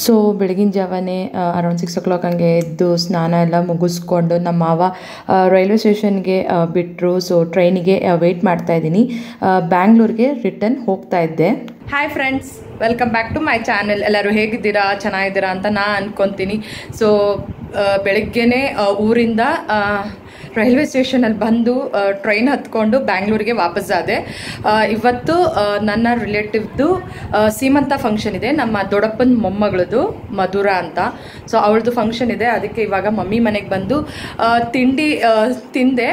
So ಬೆಳಗಿನ ಜಾವನೇ around 6 o'clock ಹಂಗೆ ಎದ್ದು ಸ್ನಾನ ಎಲ್ಲ ಮುಗಿಸ್ಕೊಂಡು ನಮ್ಮ ಮಾವ ರೈಲ್ವೆ ಸ್ಟೇಷನ್ಗೆ ಬಿಟ್ಟರು. ಸೊ ಟ್ರೈನಿಗೆ ವೆಯ್ಟ್ ಮಾಡ್ತಾಯಿದ್ದೀನಿ. ಬ್ಯಾಂಗ್ಳೂರಿಗೆ ರಿಟರ್ನ್ ಹೋಗ್ತಾ ಇದ್ದೆ. Hi friends, welcome back to my channel. ಎಲ್ಲರೂ ಹೇಗಿದ್ದೀರಾ, ಚೆನ್ನಾಗಿದ್ದೀರಾ ಅಂತ ನಾನು ಅನ್ಕೊತೀನಿ. ಸೊ ಬೆಳಗ್ಗೆನೇ ಊರಿಂದ ರೈಲ್ವೆ ಸ್ಟೇಷನಲ್ಲಿ ಬಂದು ಟ್ರೈನ್ ಹತ್ಕೊಂಡು ಬ್ಯಾಂಗ್ಳೂರಿಗೆ ವಾಪಸ್ ಆದೆ. ಇವತ್ತು ನನ್ನ ರಿಲೇಟಿವ್ದು ಸೀಮಂತ ಫಂಕ್ಷನ್ ಇದೆ. ನಮ್ಮ ದೊಡ್ಡಪ್ಪನ ಮೊಮ್ಮಗಳದು ಮಧುರಾ ಅಂತ. ಸೊ ಅವಳದು ಫಂಕ್ಷನ್ ಇದೆ. ಅದಕ್ಕೆ ಇವಾಗ ಮಮ್ಮಿ ಮನೆಗೆ ಬಂದು ತಿಂಡಿ ತಿಂದೆ.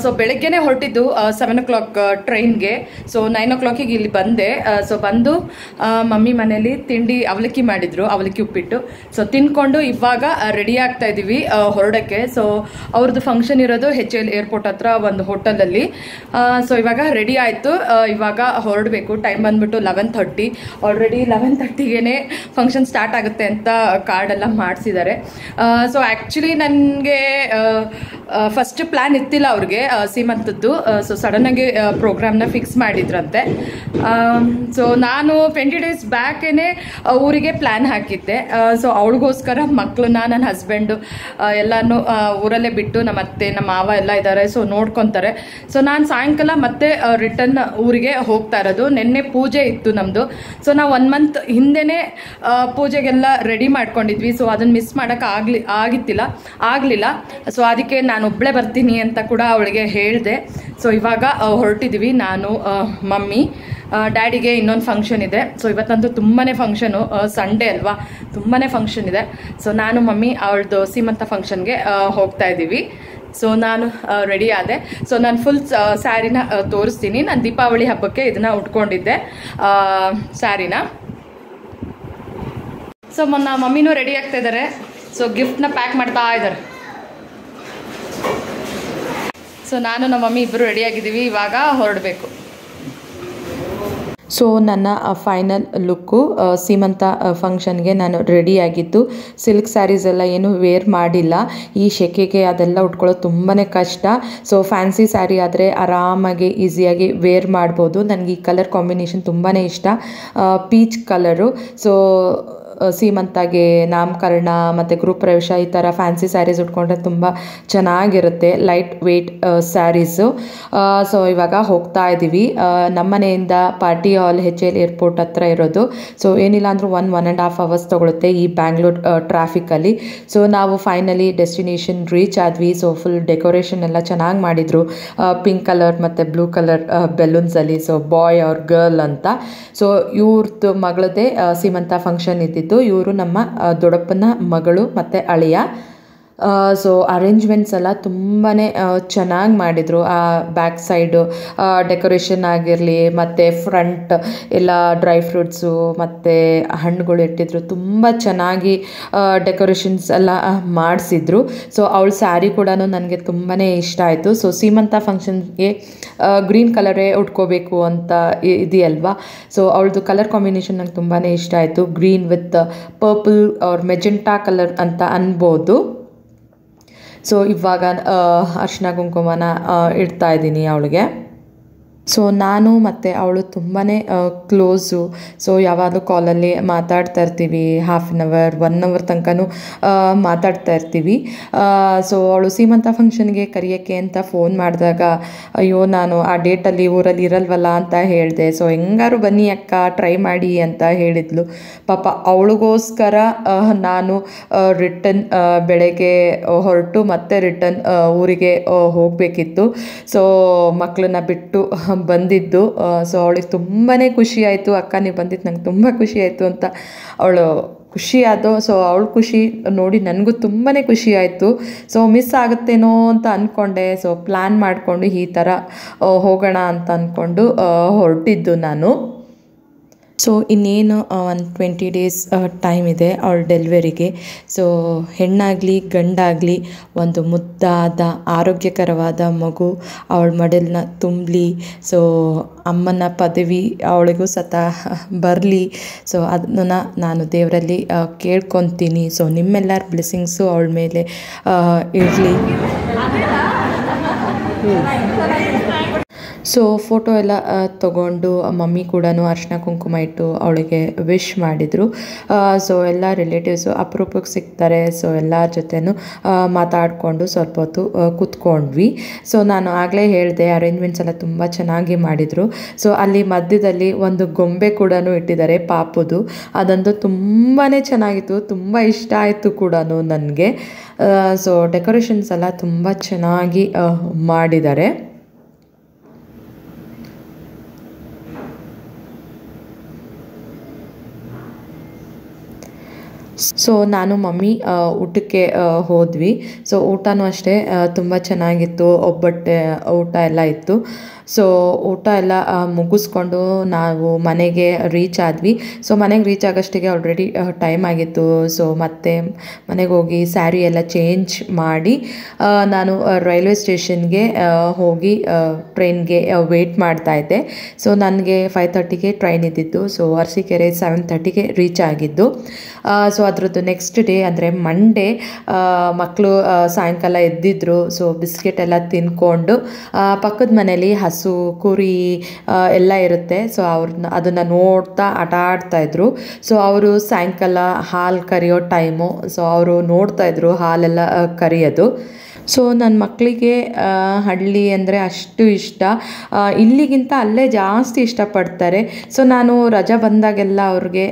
ಸೊ ಬೆಳಗ್ಗೆನೇ ಹೊರಟಿದ್ದು 7 o'clock ಟ್ರೈನ್ಗೆ. ಸೊ 9 o'clock ಇಲ್ಲಿ ಬಂದೆ. ಸೊ ಬಂದು ಮಮ್ಮಿ ಮನೇಲಿ ತಿಂಡಿ ಅವಲಕ್ಕಿ ಮಾಡಿದ್ರು, ಅವಲಕ್ಕಿ ಉಪ್ಪಿಟ್ಟು. ಸೊ ತಿನ್ಕೊಂಡು ಇವಾಗ ರೆಡಿ ಆಗ್ತಾ ಇದ್ದೀವಿ ಹೊರಡಕ್ಕೆ. ಸೊ ಅವ್ರದ್ದು ಫಂಕ್ಷನ್ ಇರೋದು HL ಏರ್ಪೋರ್ಟ್ ಹತ್ರ ಒಂದು ಹೋಟೆಲಲ್ಲಿ. ಸೊ ಇವಾಗ ರೆಡಿ ಆಯಿತು, ಇವಾಗ ಹೊರಡಬೇಕು. ಟೈಮ್ ಬಂದ್ಬಿಟ್ಟು 11:30. ಆಲ್ರೆಡಿ 11:30ಗೆ ಫಂಕ್ಷನ್ ಸ್ಟಾರ್ಟ್ ಆಗುತ್ತೆ ಅಂತ ಕಾರ್ಡೆಲ್ಲ ಮಾಡಿಸಿದ್ದಾರೆ. ಸೊ ಆ್ಯಕ್ಚುಲಿ ನನಗೆ ಫಸ್ಟ್ ಪ್ಲ್ಯಾನ್ ಇತ್ತಿಲ್ಲ ಅವ್ರಿಗೆ ಸೀಮಂತದ್ದು. ಸೊ ಸಡನ್ನಾಗಿ ಪ್ರೋಗ್ರಾಮ್ನ ಫಿಕ್ಸ್ ಮಾಡಿದ್ರಂತೆ. ಸೊ ನಾನು 20 days ಬ್ಯಾಕೇನೆ ಊರಿಗೆ ಪ್ಲ್ಯಾನ್ ಹಾಕಿದ್ದೆ. ಸೊ ಅವಳಿಗೋಸ್ಕರ ಮಕ್ಕಳನ್ನ, ನನ್ನ ಹಸ್ಬೆಂಡು ಎಲ್ಲನೂ ಊರಲ್ಲೇ ಬಿಟ್ಟು ನಮ್ಮ ಅತ್ತೆ, ನಮ್ಮ ಮಾವ ಎಲ್ಲ ಇದ್ದಾರೆ. ಸೊ ನೋಡ್ಕೊತಾರೆ. ಸೊ ನಾನು ಸಾಯಂಕಾಲ ಮತ್ತೆ ರಿಟರ್ನ್ ಊರಿಗೆ ಹೋಗ್ತಾ ಇರೋದು. ನಿನ್ನೆ ಪೂಜೆ ಇತ್ತು ನಮ್ಮದು. ಸೊ ನಾವು 1 month ಹಿಂದೆನೇ ಪೂಜೆಗೆಲ್ಲ ರೆಡಿ ಮಾಡ್ಕೊಂಡಿದ್ವಿ. ಸೊ ಅದನ್ನು ಮಿಸ್ ಮಾಡೋಕ್ಕೆ ಆಗಲಿಲ್ಲ. ಸೊ ಅದಕ್ಕೆ ನಾನು ಒಬ್ಬಳೇ ಬರ್ತೀನಿ ಅಂತ ಕೂಡ ಅವಳಿಗೆ ಹೇಳಿದೆ. ಸೊ ಇವಾಗ ಹೊರಟಿದ್ದೀವಿ ನಾನು, ಮಮ್ಮಿ. ಡ್ಯಾಡಿಗೆ ಇನ್ನೊಂದು ಫಂಕ್ಷನ್ ಇದೆ. ಸೊ ಇವತ್ತಂತೂ ತುಂಬಾ ಫಂಕ್ಷನು, ಸಂಡೇ ಅಲ್ವಾ, ತುಂಬಾ ಫಂಕ್ಷನ್ ಇದೆ. ಸೊ ನಾನು ಮಮ್ಮಿ ಅವಳದು ಸೀಮಂತ ಫಂಕ್ಷನ್ಗೆ ಹೋಗ್ತಾ ಇದ್ದೀವಿ. ಸೊ ನಾನು ರೆಡಿ ಆದೆ. ಸೊ ನಾನು ಫುಲ್ ಸ್ಯಾರಿನ ತೋರಿಸ್ತೀನಿ. ನಾನು ದೀಪಾವಳಿ ಹಬ್ಬಕ್ಕೆ ಇದನ್ನು ಉಟ್ಕೊಂಡಿದ್ದೆ ಸ್ಯಾರಿನ. ಸೊ ಮಮ್ಮಿನೂ ರೆಡಿ ಆಗ್ತಾ ಇದ್ದಾರೆ. ಸೊ ಗಿಫ್ಟ್ನ ಪ್ಯಾಕ್ ಮಾಡ್ತಾ ಇದ್ದಾರೆ. ಸೊ ನಾನು ನಮ್ಮ ಮಮ್ಮಿ ಇಬ್ಬರು ರೆಡಿಯಾಗಿದ್ದೀವಿ. ಇವಾಗ ಹೊರಡಬೇಕು. ಸೊ ನನ್ನ ಫೈನಲ್ ಲುಕ್ಕು ಸೀಮಂತ ಫಂಕ್ಷನ್ಗೆ ನಾನು ರೆಡಿಯಾಗಿದ್ದು. ಸಿಲ್ಕ್ ಸ್ಯಾರೀಸ್ ಎಲ್ಲ ಏನು ವೇರ್ ಮಾಡಿಲ್ಲ. ಈ ಸೆಕೆಗೆ ಅದೆಲ್ಲ ಉಟ್ಕೊಳ್ಳೋದು ತುಂಬಾ ಕಷ್ಟ. ಸೊ ಫ್ಯಾನ್ಸಿ ಸ್ಯಾರಿ ಆದರೆ ಆರಾಮಾಗಿ ಈಸಿಯಾಗಿ ವೇರ್ ಮಾಡ್ಬೋದು. ನನಗೆ ಈ ಕಲರ್ ಕಾಂಬಿನೇಷನ್ ತುಂಬಾ ಇಷ್ಟ, ಪೀಚ್ ಕಲರು. ಸೊ ಸೀಮಂತಾಗೆ, ನಾಮಕರಣ ಮತ್ತು ಗೃಹ ಪ್ರವೇಶ ಈ ಥರ ಫ್ಯಾನ್ಸಿ ಸ್ಯಾರೀಸ್ ಉಟ್ಕೊಂಡ್ರೆ ತುಂಬ ಚೆನ್ನಾಗಿರುತ್ತೆ. Light weight saris. ಸೊ ಇವಾಗ ಹೋಗ್ತಾ ಇದ್ದೀವಿ. ನಮ್ಮನೆಯಿಂದ ಪಾರ್ಟಿ ಹಾಲ್ HL ಏರ್ಪೋರ್ಟ್ ಹತ್ರ ಇರೋದು. ಸೊ ಏನಿಲ್ಲ ಅಂದರೂ 1.5 hours ತೊಗೊಳುತ್ತೆ ಈ ಬ್ಯಾಂಗ್ಳೂರ್ ಟ್ರಾಫಿಕಲ್ಲಿ. ಸೊ ನಾವು ಫೈನಲಿ ಡೆಸ್ಟಿನೇಷನ್ ರೀಚ್ ಆದ್ವಿ. ಸೊ ಫುಲ್ ಡೆಕೋರೇಷನ್ ಎಲ್ಲ ಚೆನ್ನಾಗಿ ಮಾಡಿದರು. ಪಿಂಕ್ ಕಲರ್ ಮತ್ತು ಬ್ಲೂ ಕಲರ್ ಬೆಲೂನ್ಸಲ್ಲಿ. ಸೊ ಬಾಯ್ ಆರ್ ಗರ್ಲ್ ಅಂತ. ಸೊ ಇವ್ರದ್ದು ಮಗಳದ್ದೇ ಸೀಮಂತ ಫಂಕ್ಷನ್ ಇದ್ದಿದ್ದು. ಇವರು ನಮ್ಮ ದೊಡ್ಡಪ್ಪನ ಮಗಳು ಮತ್ತು ಅಳಿಯ. ಸೊ ಅರೇಂಜ್ಮೆಂಟ್ಸ್ ಎಲ್ಲ ತುಂಬಾ ಚೆನ್ನಾಗಿ ಮಾಡಿದರು. ಆ ಬ್ಯಾಕ್ ಸೈಡು ಡೆಕೋರೇಷನ್ ಆಗಿರಲಿ, ಮತ್ತು ಫ್ರಂಟ್ ಎಲ್ಲ ಡ್ರೈ ಫ್ರೂಟ್ಸು ಮತ್ತು ಹಣ್ಣುಗಳು ಇಟ್ಟಿದ್ರು. ತುಂಬ ಚೆನ್ನಾಗಿ ಡೆಕೋರೇಷನ್ಸ್ ಎಲ್ಲ ಮಾಡಿಸಿದ್ರು. ಸೊ ಅವಳ ಸ್ಯಾರಿ ಕೂಡ ನನಗೆ ತುಂಬಾ ಇಷ್ಟ ಆಯಿತು. ಸೊ ಸೀಮಂತ ಫಂಕ್ಷನ್ಗೆ ಗ್ರೀನ್ ಕಲರೇ ಉಟ್ಕೋಬೇಕು ಅಂತ ಇದೆಯಲ್ವಾ. ಸೊ ಅವಳದು ಕಲರ್ ಕಾಂಬಿನೇಷನ್ ನನಗೆ ತುಂಬಾ ಇಷ್ಟ ಆಯಿತು. Green with purple or magenta colour ಅಂತ ಅನ್ಬೋದು. ಸೊ ಇವಾಗ ಅರಿಶಿನ ಕುಂಕುಮನ ಇಡ್ತಾ ಇದ್ದೀನಿ ಅವಳಿಗೆ. ಸೊ ನಾನು ಮತ್ತು ಅವಳು ತುಂಬಾ ಕ್ಲೋಸು. ಸೊ ಯಾವಾಗಲೂ ಕಾಲಲ್ಲಿ ಮಾತಾಡ್ತಾ ಇರ್ತೀವಿ. 1/2 hour 1 hour ತನಕನೂ ಮಾತಾಡ್ತಾ ಇರ್ತೀವಿ. ಸೊ ಅವಳು ಸೀಮಂತ ಫಂಕ್ಷನ್ಗೆ ಕರೆಯೋಕ್ಕೆ ಅಂತ ಫೋನ್ ಮಾಡಿದಾಗ, ಅಯ್ಯೋ ನಾನು ಆ ಡೇಟಲ್ಲಿ ಊರಲ್ಲಿ ಇರಲ್ವಲ್ಲ ಅಂತ ಹೇಳಿದೆ. ಸೊ ಹೆಂಗಾರು ಬನ್ನಿ ಅಕ್ಕ, ಟ್ರೈ ಮಾಡಿ ಅಂತ ಹೇಳಿದ್ಲು. ಪಾಪ ಅವಳಿಗೋಸ್ಕರ ನಾನು ರಿಟರ್ನ್ ಬೆಳಗ್ಗೆ ಹೊರಟು ಮತ್ತೆ ರಿಟರ್ನ್ ಊರಿಗೆ ಹೋಗಬೇಕಿತ್ತು. ಸೊ ಮಕ್ಕಳನ್ನ ಬಿಟ್ಟು ಬಂದಿದ್ದು. ಸೊ ಅವಳಿಗೆ ತುಂಬಾ ಖುಷಿ ಆಯಿತು. ಅಕ್ಕ ನೀವು ಬಂದಿದ್ದು ನಂಗೆ ತುಂಬ ಖುಷಿ ಆಯಿತು ಅಂತ ಅವಳು ಖುಷಿ ಆದೋ. ಸೊ ಅವಳು ಖುಷಿ ನೋಡಿ ನನಗೂ ತುಂಬಾ ಖುಷಿ ಆಯಿತು. ಸೊ ಮಿಸ್ ಆಗುತ್ತೇನೋ ಅಂತ ಅಂದ್ಕೊಂಡೆ. ಸೊ ಪ್ಲ್ಯಾನ್ ಮಾಡಿಕೊಂಡು ಈ ಥರ ಹೋಗೋಣ ಅಂತ ಅಂದ್ಕೊಂಡು ಹೊರಟಿದ್ದು ನಾನು. ಸೊ ಇನ್ನೇನು ಒಂದು 20 days ಟೈಮ್ ಇದೆ ಅವಳ ಡೆಲಿವರಿಗೆ. ಸೊ ಹೆಣ್ಣಾಗಲಿ ಗಂಡಾಗಲಿ ಒಂದು ಮುದ್ದಾದ ಆರೋಗ್ಯಕರವಾದ ಮಗು ಅವಳ ಮಡಲನ್ನ ತುಂಬಲಿ. ಸೊ ಅಮ್ಮನ ಪದವಿ ಅವಳಿಗೂ ಬರಲಿ. ಸೊ ಅದನ್ನು ನಾನು ದೇವರಲ್ಲಿ ಕೇಳ್ಕೊತೀನಿ. ಸೊ ನಿಮ್ಮೆಲ್ಲರ ಬ್ಲೆಸ್ಸಿಂಗ್ಸು ಅವಳ ಮೇಲೆ ಇರಲಿ. ಸೊ ಫೋಟೋ ಎಲ್ಲ ತೊಗೊಂಡು ಮಮ್ಮಿ ಕೂಡ ಅರಿಶಿನ ಕುಂಕುಮ ಇಟ್ಟು ಅವಳಿಗೆ ವಿಶ್ ಮಾಡಿದರು. ಸೊ ಎಲ್ಲ ರಿಲೇಟಿವ್ಸು ಅಪರೂಪಕ್ಕೆ ಸಿಗ್ತಾರೆ. ಸೊ ಎಲ್ಲರ ಜೊತೆನೂ ಮಾತಾಡಿಕೊಂಡು ಸ್ವಲ್ಪ ಹೊತ್ತು ಕೂತ್ಕೊಂಡ್ವಿ. ಸೊ ನಾನು ಆಗಲೇ ಹೇಳಿದೆ ಅರೇಂಜ್ಮೆಂಟ್ಸ್ ಎಲ್ಲ ತುಂಬ ಚೆನ್ನಾಗಿ ಮಾಡಿದರು. ಸೊ ಅಲ್ಲಿ ಮಧ್ಯದಲ್ಲಿ ಒಂದು ಗೊಂಬೆ ಕೂಡ ಇಟ್ಟಿದ್ದಾರೆ ಪಾಪುದು. ಅದಂತೂ ತುಂಬಾ ಚೆನ್ನಾಗಿತ್ತು, ತುಂಬ ಇಷ್ಟ ಆಯಿತು ಕೂಡ ನನಗೆ. ಸೊ ಡೆಕೋರೇಷನ್ಸ್ ಎಲ್ಲ ತುಂಬ ಚೆನ್ನಾಗಿ ಮಾಡಿದ್ದಾರೆ. ಸೊ ನಾನು ಮಮ್ಮಿ ಊಟಕ್ಕೆ ಹೋದ್ವಿ. ಸೊ ಊಟನೂ ಅಷ್ಟೇ ತುಂಬ ಚೆನ್ನಾಗಿತ್ತು. ಒಬ್ಬಟ್ಟು ಊಟ ಎಲ್ಲ ಇತ್ತು. ಸೊ ಊಟ ಎಲ್ಲ ಮುಗಿಸ್ಕೊಂಡು ನಾವು ಮನೆಗೆ ರೀಚ್ ಆದ್ವಿ. ಸೊ ಮನೆಗೆ ರೀಚ್ ಆಗೋಷ್ಟಿಗೆ ಆಲ್ರೆಡಿ ಟೈಮ್ ಆಗಿತ್ತು. ಸೊ ಮತ್ತೆ ಮನೆಗೆ ಹೋಗಿ ಸ್ಯಾರಿ ಎಲ್ಲ ಚೇಂಜ್ ಮಾಡಿ ನಾನು ರೈಲ್ವೆ ಸ್ಟೇಷನ್ಗೆ ಹೋಗಿ ಟ್ರೈನ್ಗೆ ವೇಟ್ ಮಾಡ್ತಾಯಿದ್ದೆ. ಸೊ ನನಗೆ 5:30ಗೆ ಟ್ರೈನ್ ಇದ್ದಿದ್ದು. ಸೊ ಅರಸೀಕೆರೆ 7:30ಗೆ ರೀಚ್ ಆಗಿದ್ದು. ಸೊ ಅದರದ್ದು ನೆಕ್ಸ್ಟ್ ಡೇ ಅಂದರೆ ಮಂಡೇ ಮಕ್ಕಳು ಸಾಯಂಕಾಲ ಎದ್ದಿದ್ರು. ಸೊ ಬಿಸ್ಕೆಟ್ ಎಲ್ಲ ತಿನ್ಕೊಂಡು ಪಕ್ಕದ ಮನೇಲಿ ಹಸು ಕುರಿ ಎಲ್ಲ ಇರುತ್ತೆ. ಸೊ ಅದನ್ನು ನೋಡ್ತಾ ಆಟ ಆಡ್ತಾಯಿದ್ರು. ಸೊ ಅವರು ಸಾಯಂಕಾಲ ಹಾಲು ಕರೆಯೋ ಟೈಮು. ಸೊ ಅವರು ನೋಡ್ತಾಯಿದ್ರು ಹಾಲೆಲ್ಲ ಕರೆಯೋದು. ಸೊ ನನ್ನ ಮಕ್ಕಳಿಗೆ ಹಳ್ಳಿ ಅಂದರೆ ಅಷ್ಟು ಇಷ್ಟ. ಇಲ್ಲಿಗಿಂತ ಅಲ್ಲೇ ಜಾಸ್ತಿ ಇಷ್ಟಪಡ್ತಾರೆ. ಸೊ ನಾನು ರಜಾ ಬಂದಾಗೆಲ್ಲ ಅವ್ರಿಗೆ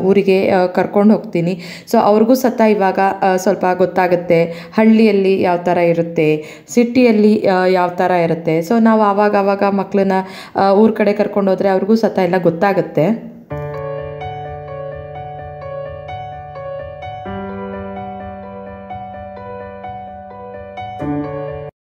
ಊರಿಗೆ ಕರ್ಕೊಂಡು ಹೋಗ್ತೀನಿ. ಸೊ ಅವ್ರಿಗೂ ಸಹ ಇವಾಗ ಸ್ವಲ್ಪ ಗೊತ್ತಾಗುತ್ತೆ ಹಳ್ಳಿಯಲ್ಲಿ ಯಾವ ಥರ ಇರುತ್ತೆ, ಸಿಟಿಯಲ್ಲಿ ಯಾವ ಥರ ಇರುತ್ತೆ. ಸೊ ನಾವು ಆವಾಗ ಮಕ್ಕಳನ್ನ ಊರ ಕಡೆ ಕರ್ಕೊಂಡು ಹೋದರೆ ಅವ್ರಿಗೂ ಸಹ ಎಲ್ಲ ಗೊತ್ತಾಗುತ್ತೆ.